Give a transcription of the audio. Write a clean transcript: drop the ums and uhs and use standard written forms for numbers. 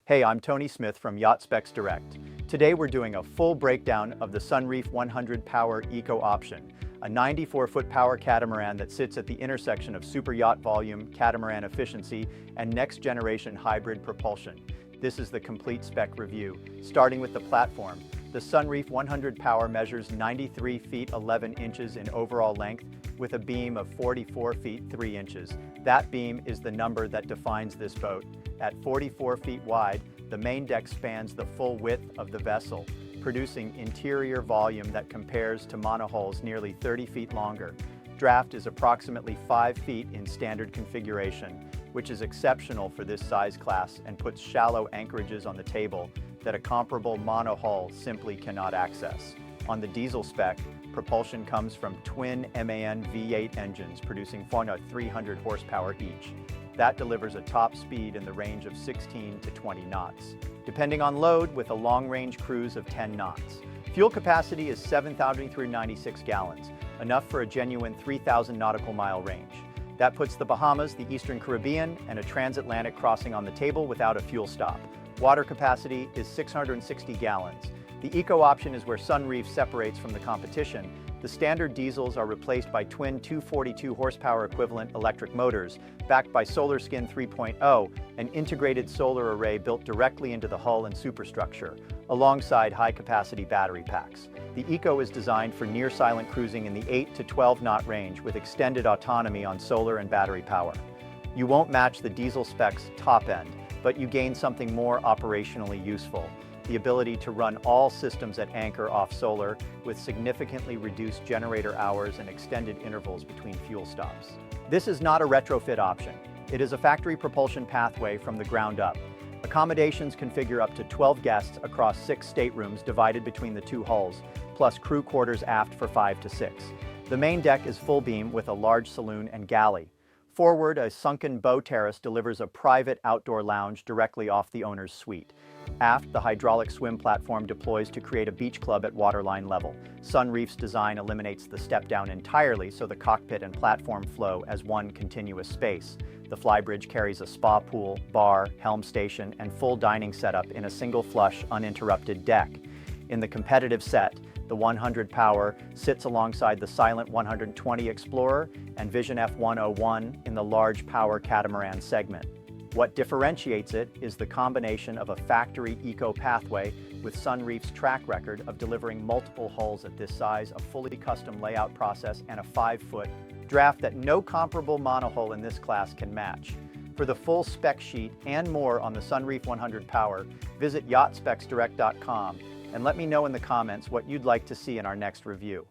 Hey, I'm Tony Smith from Yacht Specs Direct. Today we're doing a full breakdown of the Sunreef 100 Power Eco Option, a 94-foot power catamaran that sits at the intersection of super yacht volume, catamaran efficiency, and next-generation hybrid propulsion. This is the complete spec review. Starting with the platform, the Sunreef 100 Power measures 93 feet 11 inches in overall length with a beam of 44 feet 3 inches. That beam is the number that defines this boat. At 44 feet wide, the main deck spans the full width of the vessel, producing interior volume that compares to monohulls nearly 30 feet longer. Draft is approximately 5 feet in standard configuration, which is exceptional for this size class and puts shallow anchorages on the table that a comparable monohull simply cannot access. On the diesel spec, propulsion comes from twin MAN V8 engines producing 300 horsepower each. That delivers a top speed in the range of 16 to 20 knots, depending on load, with a long-range cruise of 10 knots. Fuel capacity is 7,396 gallons, enough for a genuine 3,000 nautical mile range. That puts the Bahamas, the Eastern Caribbean, and a transatlantic crossing on the table without a fuel stop. Water capacity is 660 gallons. The eco option is where Sunreef separates from the competition. The standard diesels are replaced by twin 242 horsepower equivalent electric motors, backed by SolarSkin 3.0, an integrated solar array built directly into the hull and superstructure, alongside high-capacity battery packs. The Eco is designed for near-silent cruising in the 8 to 12 knot range with extended autonomy on solar and battery power. You won't match the diesel specs top end, but you gain something more operationally useful: the ability to run all systems at anchor off solar with significantly reduced generator hours and extended intervals between fuel stops. This is not a retrofit option. It is a factory propulsion pathway from the ground up. Accommodations configure up to 12 guests across 6 staterooms divided between the 2 hulls, plus crew quarters aft for 5 to 6. The main deck is full beam with a large saloon and galley. Forward, a sunken bow terrace delivers a private outdoor lounge directly off the owner's suite. Aft, the hydraulic swim platform deploys to create a beach club at waterline level. Sunreef's design eliminates the step-down entirely, so the cockpit and platform flow as one continuous space. The flybridge carries a spa pool, bar, helm station, and full dining setup in a single flush, uninterrupted deck. In the competitive set, the 100 Power sits alongside the silent 120 Explorer and Vision F101 in the large power catamaran segment. What differentiates it is the combination of a factory eco pathway with Sunreef's track record of delivering multiple hulls at this size, a fully custom layout process, and a 5-foot draft that no comparable monohull in this class can match. For the full spec sheet and more on the Sunreef 100 Power, visit yachtspecsdirect.com and let me know in the comments what you'd like to see in our next review.